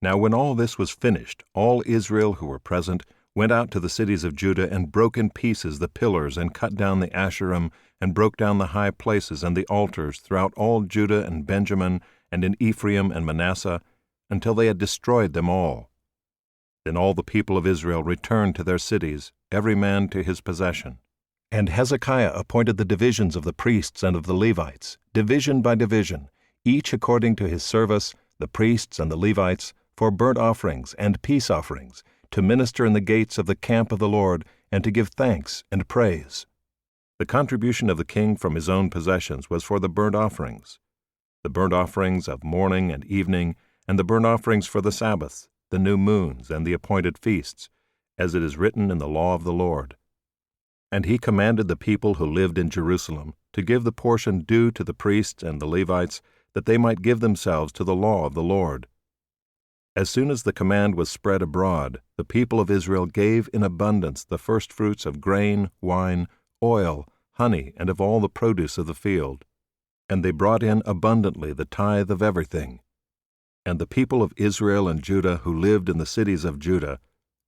Now when all this was finished, all Israel who were present went out to the cities of Judah and broke in pieces the pillars and cut down the Asherim and broke down the high places and the altars throughout all Judah and Benjamin and in Ephraim and Manasseh, until they had destroyed them all. Then all the people of Israel returned to their cities, every man to his possession. And Hezekiah appointed the divisions of the priests and of the Levites, division by division, each according to his service, the priests and the Levites, for burnt offerings and peace offerings, to minister in the gates of the camp of the Lord, and to give thanks and praise. The contribution of the king from his own possessions was for the burnt offerings of morning and evening, and the burnt offerings for the Sabbaths, the new moons, and the appointed feasts, as it is written in the law of the Lord. And he commanded the people who lived in Jerusalem to give the portion due to the priests and the Levites, that they might give themselves to the law of the Lord. As soon as the command was spread abroad, the people of Israel gave in abundance the firstfruits of grain, wine, oil, honey, and of all the produce of the field. And they brought in abundantly the tithe of everything. And the people of Israel and Judah who lived in the cities of Judah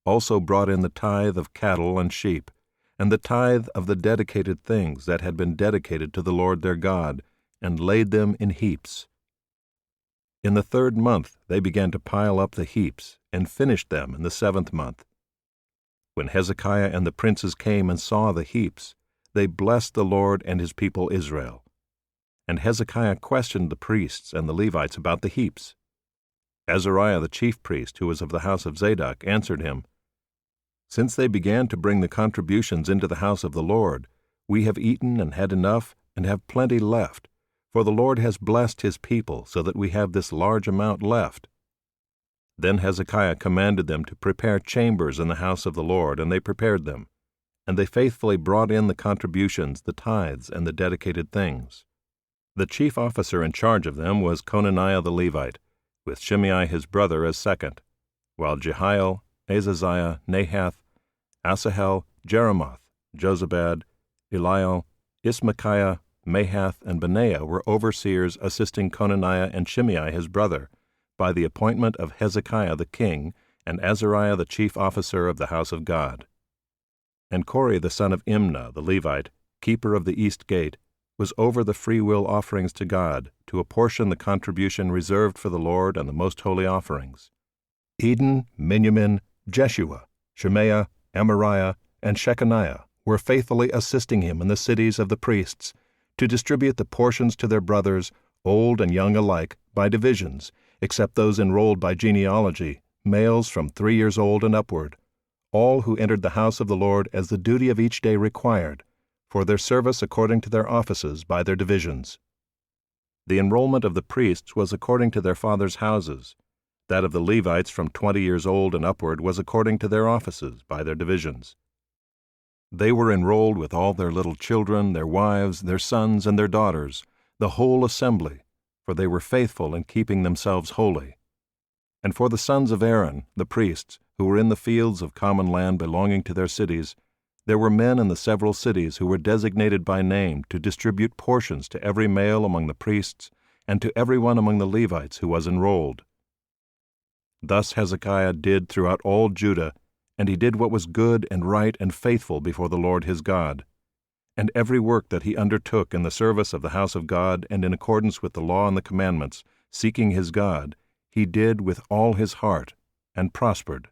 also brought in the tithe of cattle and sheep, and the tithe of the dedicated things that had been dedicated to the Lord their God, and laid them in heaps. In the 3rd month they began to pile up the heaps, and finished them in the 7th month. When Hezekiah and the princes came and saw the heaps, they blessed the Lord and his people Israel. And Hezekiah questioned the priests and the Levites about the heaps. Azariah the chief priest, who was of the house of Zadok, answered him, "Since they began to bring the contributions into the house of the Lord, we have eaten and had enough, and have plenty left. For the Lord has blessed his people, so that we have this large amount left." Then Hezekiah commanded them to prepare chambers in the house of the Lord, and they prepared them. And they faithfully brought in the contributions, the tithes, and the dedicated things. The chief officer in charge of them was Conaniah the Levite, with Shimei his brother as second, while Jehiel, Azaziah, Nahath, Asahel, Jeremoth, Jozabad, Eliel, Ismachiah, Mahath, and Benaiah were overseers assisting Conaniah and Shimei his brother, by the appointment of Hezekiah the king, and Azariah the chief officer of the house of God. And Kori the son of Imnah the Levite, keeper of the east gate, was over the freewill offerings to God, to apportion the contribution reserved for the Lord and the most holy offerings. Eden, Miniamin, Jeshua, Shemaiah, Amariah, and Shechaniah were faithfully assisting him in the cities of the priests, to distribute the portions to their brothers, old and young alike, by divisions, except those enrolled by genealogy, males from 3 years old and upward, all who entered the house of the Lord as the duty of each day required, for their service according to their offices by their divisions. The enrollment of the priests was according to their fathers' houses. That of the Levites from 20 years old and upward was according to their offices by their divisions. They were enrolled with all their little children, their wives, their sons, and their daughters, the whole assembly, for they were faithful in keeping themselves holy. And for the sons of Aaron, the priests, who were in the fields of common land belonging to their cities, there were men in the several cities who were designated by name to distribute portions to every male among the priests, and to every one among the Levites who was enrolled. Thus Hezekiah did throughout all Judah, and he did what was good and right and faithful before the Lord his God. And every work that he undertook in the service of the house of God and in accordance with the law and the commandments, seeking his God, he did with all his heart, and prospered.